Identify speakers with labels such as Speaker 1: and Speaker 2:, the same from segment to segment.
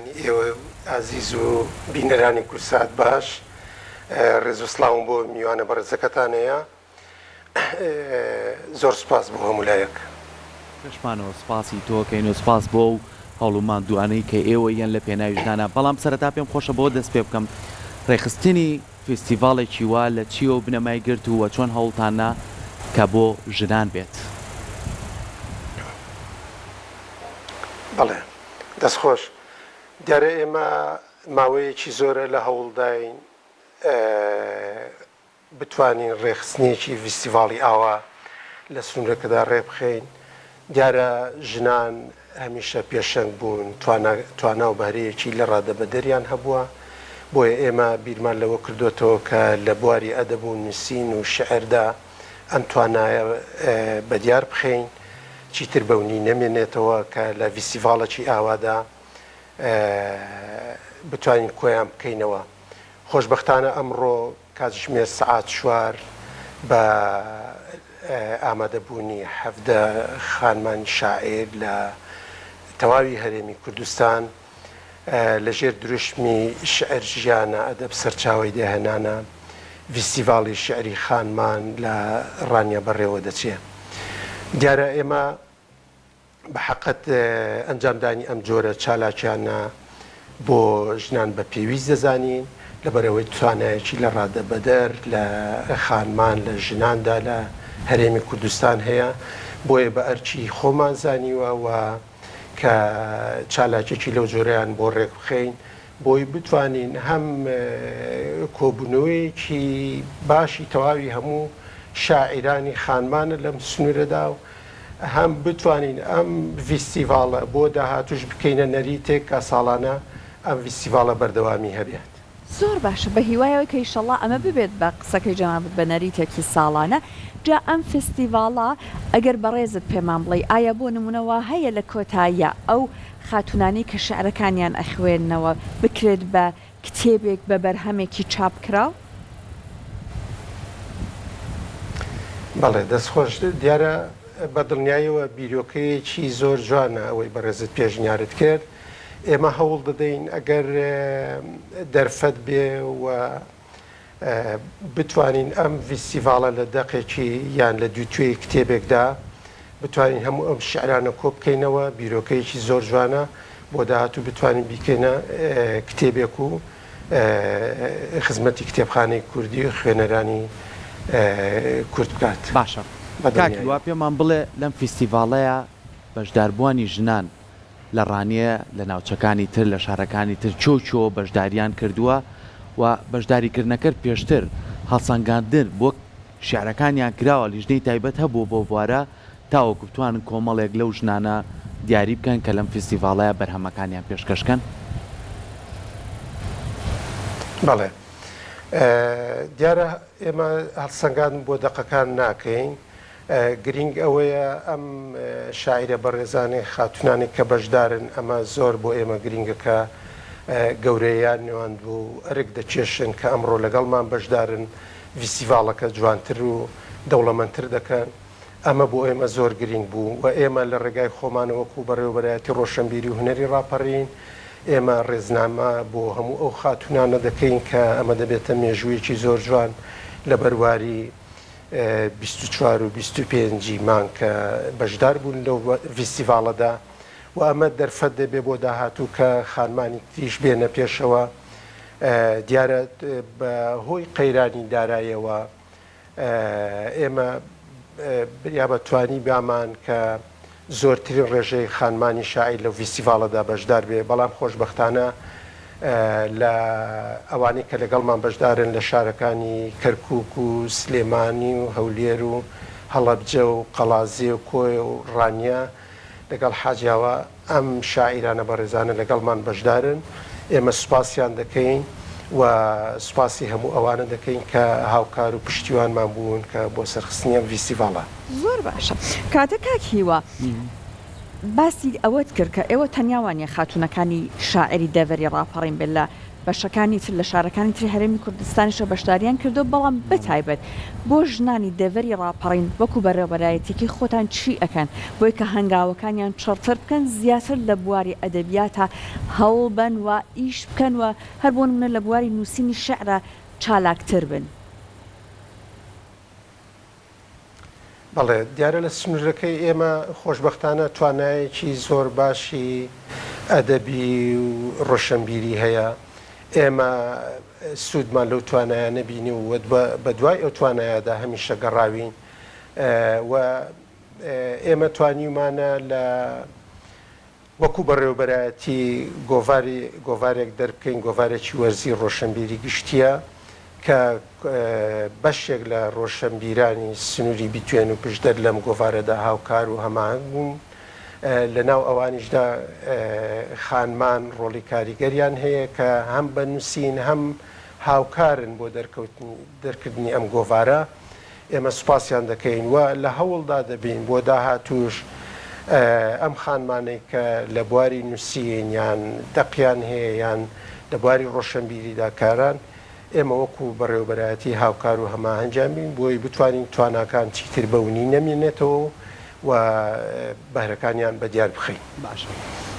Speaker 1: بینەرانی ئێوە عزیز و بینەرانی کورسات باش ڕێز و سڵاوم بۆ میوانە بەڕێزەکەتانەیە زۆر سپاس بۆ هەمولایەک
Speaker 2: پێشمانەوە سپاسی تۆکەین و سپاس بۆ و هەوڵومان دوانەی کە ئێوە یەن لە پێناویژدانە بەڵام سەرەتا پێم خۆشە بۆ دەست پێ بکەم ڕێخستنی فستیڤاڵێکی وا لە چیەوە بنەمای گرت و چۆن هەوڵتانە کە بۆ ژنان بێت.
Speaker 1: بەڵێ دەستخۆش دیارە ئێمە ماوەیەکی زۆرە لە هەوڵداین بتوانین ڕێخستنیەکی فستیڤاڵی ئاوا لە سنوورەکەدا ڕێبخەین. دیارە ژنان هەمیشە پێشەنگ بوون توانا و بەهرەیەکی لە ڕادەبەدەریان هەبووە بۆیە ئێمە بیرمان لەوە کردوێتەوە کە لە بواری ئەدەب و نووسین و شعردا ئەم توانایە بەدیار بخەین چیتر بەونی نەمێنێتەوە کە لە فستیڤاڵێکی ئاوادا بتوانین کۆیان بکەینەوە. خۆشبەختانە ئەمڕۆ کاتژمێر سەعات 4 بە ئامادەبوونی 17 خانمانی شاعیر لە تەواوی هەرێمی کوردستان لەژێر دروشمی شعر ژیانە ئەدەب سەرچاوی داهێنانە فستیڤاڵی شعری خانمان لە ڕانیا بەڕێوە دەچێت. دیارە ئێمە بە حەقەت ئەنجامدانی ئەم جۆرە چالاکیانە بۆ ژنان بە پێویست دەزانین لەبەرەوەی توانایەکی لە ڕادەبەدەر لە خانمان لە ژناندا لە هەرێمی کوردستان هەیە بۆیە بە ئەرچی خۆمان زانیوە و کە چالاکێکی لەو جۆرەیان بۆ ڕێک بخەین بۆی بتوانین هەم کۆبوونەوەیەکی باشی تەواوی هەموو شاعیرانی خانمانە لەم سنوورەدا و هەم بتوانین ئەم فستیڤاڵە بۆ داهاتوش بکەینە نەریتێک کە ساڵانە ئەم فستیڤاڵە بەردەوامی هەبێت.
Speaker 3: زۆر باشە بە هیوایەوەی کە ئینشەڵڵا ئەمە ببێت بە قسەکەی جەنابەت بە نەریتێکی ساڵانە. جا ئەم فستیڤاڵە ئەگەر بەڕێزت پێمان بڵێ ئایا بۆ نمونەوە هەیە لە کۆتاییە ئەو خاتونانی کە شعرەکانیان ئەخوێننەوە بکرێت بە کتێبێک بە بەرهەمێکی چاپکراو؟
Speaker 1: بەڵێ دەستخۆش دیارە بە دڵنیاییەوە بیرۆکەیەکی زۆر جوانە ئەوەی بەڕێزت پێشنیارت کرد. ئێمە هەوڵ دەدەین ئەگەر دەرفەت بێ و بتوانین ئەم فستیڤاڵە لە دەقێکی یان لە دووتوێی کتێبێکدا بتوانین هەموو ئەم شعرانە کۆ بکەینەوە بیرۆکەیەکی زۆر جوانە بۆ داهاتوو بتوانین بیکەینە کتێبێک و خزمەتی کتێبخانەی کوردی و خوێنەرانی کورد بکات.
Speaker 2: باشە کاکی وا پێمان بڵێ لەم فستیڤاڵەیە بەشداربووانی ژنان لە ڕانیە لە ناوچەکانی تر لە شارەکانی تر چۆ بەشداریان کردووە و بەشداریکردنەکە پێشتر هەڵسەنگاندن بۆ شعرەکانیان کراوە لیژنەی تایبەت هەبوو بۆ بوارە تاوەکو بتوانن کۆمەڵێک لەو ژنانە دیاری بکەن کە لەم فستیڤاڵەیە بەرهەمەکانیان پێشکەشکەن.
Speaker 1: بەڵێ دیارە ئێمە هەڵسەنگان بۆ دەقەکان ناکەین. گرنگ ئەوەیە ئەم شاعرە بەڕێزانەی خاتونانی کە بەشدارن ئەمە زۆر بۆ ئێمە گرنگە کە گەورەیان نێوان بوو ئەرک دەچێشن کە ئەمڕۆ لەگەڵمان بەشدارن فستیڤاڵەکە جوانتر و دەوڵەمەندتر دەکەن. ئەمە بۆ ئێمە زۆر گرنگ بوو و ئێمە لە ڕێگای خۆمانەوەکو بەڕێوەبەرایەتی ڕۆشنبیری و هونەری ڕاپەڕین ئێمە ڕێزنامە بۆ هەموو ئەو خاتونانە دەکەین کە ئەمە دەبێتە مێژوویەکی زۆر جوان لە بەرواری 24 و 25 مان کە بەشدار بوون لەو فستیڤاڵەدا و ئەمە دەرفەت دەبێ بۆ داهاتوو کە خانمانی تریش بێنە پێشەوە. دیارە بە هۆی قەیرانی دارایەوە ئێمە بریا بەتوانی بامان کە زۆرترین ڕێژەی خانمانی شاعیر لەو فستیڤاڵەدا بەشدار بێ بەڵام خۆشبەختانە لە ئەوانەی کە لەگەڵمان بەشدارن لە شارەکانی کەرکووک و سلێمانی و هەولێر و هەڵەبجە و قەڵازێ و کۆی و ڕانیا لەگەڵ حاجیاوە ئەم شاعیرانە بەڕێزانە لەگەڵمان بەشدارن. ئێمە سوپاسیان دەکەین و سوپاسی هەموو ئەوانە دەکەین کە هاوکار و پشتیوانمان بوون کە بۆ سەرخستنی ئەم فستیڤاڵە.
Speaker 3: زۆر باشە کاتە کاکیوە باسی ئەوەت کرد کە ئێوە تەنیاوانە خاتونەکانی شاعری دەڤەری ڕاپەڕین بێت لە بەشەکانی تر لە شارەکانی تری هەرێمی کوردستانیشە بەشداریان کردو بەڵام بەتایبەت بۆ ژنانی دەڤەری ڕاپەڕین وەکو بەڕێوەبەرایەتێکی خۆتان چی ئەکەن بۆی کە هەنگاوەکانیان چڕتر بکەن زیاتر لە بواری ئەدەبیاتە هەوڵ بن و ئیش بکەن و هەر بۆ نمونە لە بواری نووسینی شەعرە چالاکتر بن.
Speaker 1: بەڵێ دیارە لە سنوورەکەی ئێمە خۆشببختانە توانایەکی زۆر باشی ئەدەبی و ڕۆشنبیری هەیە. ئێمە سوودمان لەو توانایە نەبینی و بە دوای ئەو توانایەدا هەمیشە گەڕاوین و ئێمە توانیمانە لە وەکو بەڕێوەبەرایەتی گۆڤارێک دەربکەین گۆڤارێکی وەرزی ڕۆشنبیری گشتیە کە بەشێک لە ڕۆشنبیرانی سنووری بیتوێن و پشدەر لەم گۆڤارەدا هاوکار و هەماهنگ بوون. لە ناو ئەوانیشدا خانمان ڕۆڵی کاریگەریان هەیە کە هەم بە نووسین هەم هاوکارن بۆ دەرکردنی ئەم گۆڤارە. ئێمە سوپاسیان دەکەین و لە هەوڵدا دەبین بۆ داهاتوش ئەم خانمانەی کە لە بواری نووسین یان دەقیان هەیە یان لە بواری ڕۆشنبیریدا کاران ئێمە وەکو بەڕێوەبەرایەتی هاوکار و هەماهەنگیان بین بۆی بتوانین تواناکان چیتر بەونی نەمێنێتەوە و بەهرەکانیان بە دیار بخەین.
Speaker 2: باش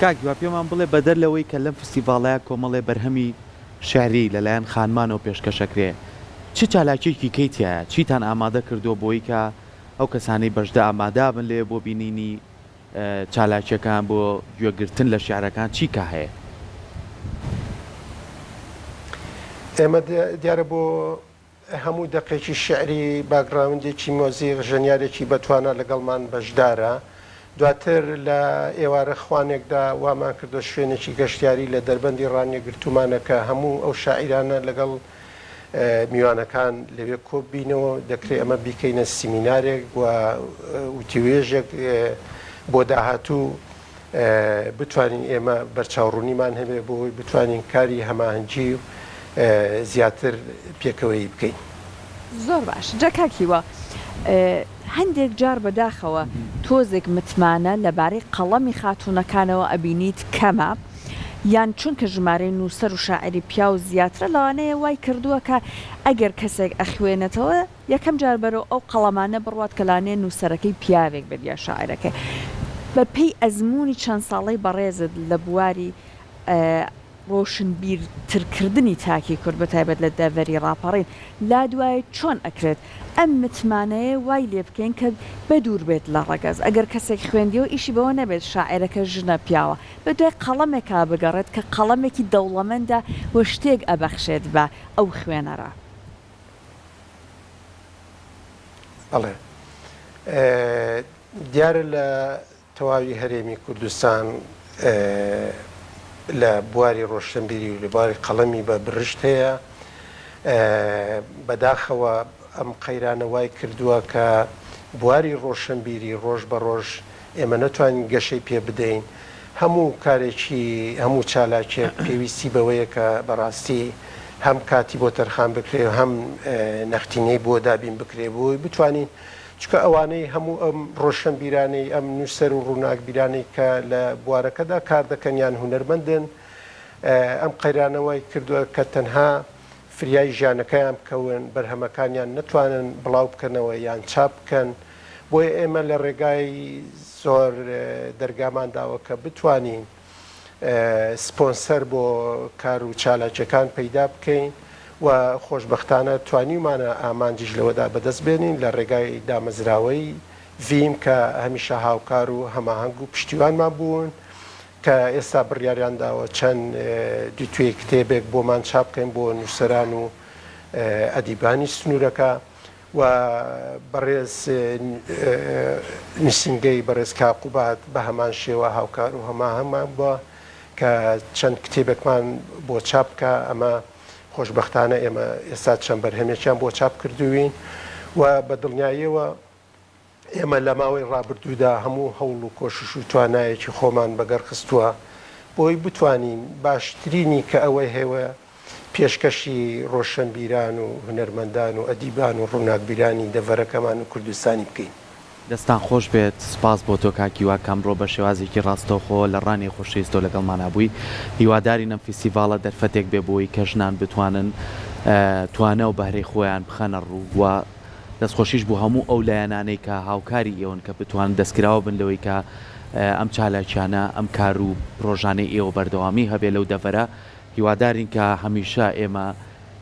Speaker 2: کاکیوا پێمان بڵێ بەدەر لەوەی کە لەم فستیڤاڵەیە کۆمەڵێ بەرهەمی شعری لەلایەن خانمانەوە پێشکەشەکرێ چ چالاکیێکی کەیتیایە چیتان ئامادە کردو بۆی کە ئەو کەسانەی بەشدا ئامادا بن لێ بۆ بینینی چالاکیەکان بۆ گوێگرتن لە شیعرەکان چی کا هەیە؟
Speaker 1: ئێمە دیارە بۆ هەموو دەقێکی شعری باگراوندێکی مۆزیق ژەنیارێکی بەتوانە لەگەڵمان بەشدارە. دواتر لە ئێوارە خوانێکدا وامان کردو شوێنێکی گەشتیاری لە دەربەندی ڕانێگرتومانەکە هەموو ئەو شاعیرانە لەگەڵ میوانەکان لەوێ کۆبینەوە دەکرێت ئەمە بیکەینە سیمینارێک و وتیوێژێک بۆ داهاتوو بتوانین ئێمە بەرچاوڕوونیمان هەبێ بۆی بتوانین کاری هەماهەنگی و زیاتر پێکەوەی بکەین.
Speaker 3: زۆر باش جەکاکیوە هەندێک جار بەداخەوە تۆزێک متمانە لەبارەی قەڵەمی خاتوونەکانەوە ئەبینیت کەمە یان چونکە ژمارەی نووسەر و شاعری پیا و زیاترە لەوانەیە وای کردووە کە ئەگەر کەسێک ئەخوێنێتەوە یەکەم جار بەرەوە ئەو قەڵەمانە بڕوات کەلانێ نووسەرەکەی پیاوێک بێت یا شاعرەکەی بە پێی ئەزمموی چەند ساڵەی بەڕێزت لە بواری ڕۆشنبیرترکردنی تاکی کورد بە تایبەت لە دەڤەری ڕاپەڕین لا دوایە چۆن ئەکرێت ئەم متمانەیە وای لێ بکەین کە بەدوور بێت لە ڕەگەز ئەگەر کەسێک خوێندیەوە ئیشی بەوە نەبێت شاعرەکە ژنە پیاوە بە دوای قەڵەمێکا بگەڕێت کە قەڵەمێکی دەوڵەمەندە و شتێک ئەبەخشێت بە ئەو خوێنەرە.
Speaker 1: بەڵێ دیارە لە تەواوی هەرێمی کوردستان لە بواری ڕۆشنبیری و لە بواری قەڵەمی بە برشت هەیە. بەداخەوە ئەم قەیرانە وای کردووە کە بواری ڕۆشنبیری ڕۆژ بە ڕۆژ ئێمە نەتوانین گەشەی پێ بدەین. هەموو کارێکی هەموو چالاکێک پێویستی بەوەیە کە بەڕاستی هەم کاتی بۆ تەرخان بکرێ هەم نەختینەی بۆ دابین بکرێ بۆی بتوانین چکە ئەوانەی هەموو ئەم ڕۆشنبیرانەی ئەم نووسەر و ڕووناکبیرانەی کە لە بوارەکەدا کار دەکەن یان هونەرمەندن ئەم قەیرانەوەی کردووە کە تەنها فریای ژیانەکەیان بکەون بەرهەمەکانیان نەتوانن بڵاو بکەنەوە یان چاپ بکەن. بۆیە ئێمە لە ڕێگای زۆر دەرگامانداوە کە بتوانین سپۆنسەر بۆ کار و چالاکیەکان پەیدا بکەین و خۆشببختانە توانیمانە ئامانجیش لەوەدا بەدەست بێنین لە ڕێگای دامەزراوەی ویم کە هەمیشە هاوکار و هەماهەنگ و پشتیوانمان بوون کە ئێستا بڕیاریان داوە چەند دوتوێ کتێبێک بۆمان چاپ بکەین بۆ نووسەران و ئەدیبانی سنوورەکە و بەڕێز نووسینگەی بەڕێز کاقوبات بە هەمان شێوە هاوکار و هەماهەنگمان بووە کە چەند کتێبێکمان بۆ چاپ بکە. ئەمە خۆشببختانە ئێمە ئێستا چەند بەرهەمێکیان بۆ چاپ کردوین و بە دڵنیاییەوە ئێمە لە ماوەی ڕابردوودا هەموو هەوڵ و کۆشش و توانایەکی خۆمان بەگەڕخستووە بۆی بتوانین باشترینی کە ئەوەی هێوە پێشکەشی ڕۆشنبیران و هونەرمەندان و ئەدیبان و ڕووناکبیرانی دەڤەرەکەمان و کوردستانی بکەین.
Speaker 2: دەستان خۆش بێت سپاس بۆ تۆ کاکیوا کامڕۆ بە شێوازێکی ڕاستەوخۆ لە ڕانی خۆشەویستۆ لەگەڵمانابووی هیواداری نەم فیسیڤالە دەرفەتێک بێ بۆی کە ژنان بتوانن توانە و بەهرەی خۆیان بخەنە ڕوو و دەستخۆشیش بۆ هەموو ئەو لایەنانەی کە هاوکاری ئێوەن کە بتوان دەستکراوە بن لەوەی کە ئەم چالاکیانە ئەم کار و پرۆژانەی ئێوە بەردەوامی هەبێ لەو دەڤەرە هیوادارین کە هەمیشە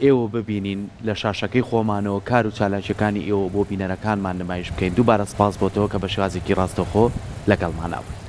Speaker 2: ئێوە ببینین لە شاشەکەی خۆمانەوە کار و چالاکیەکانی ئێوە بۆ بینەرەکانمان نمایش بکەین دووبارە سپاس بۆ تۆ کە بە شێوازێکی ڕاستەوخۆ لەگەڵماناوە.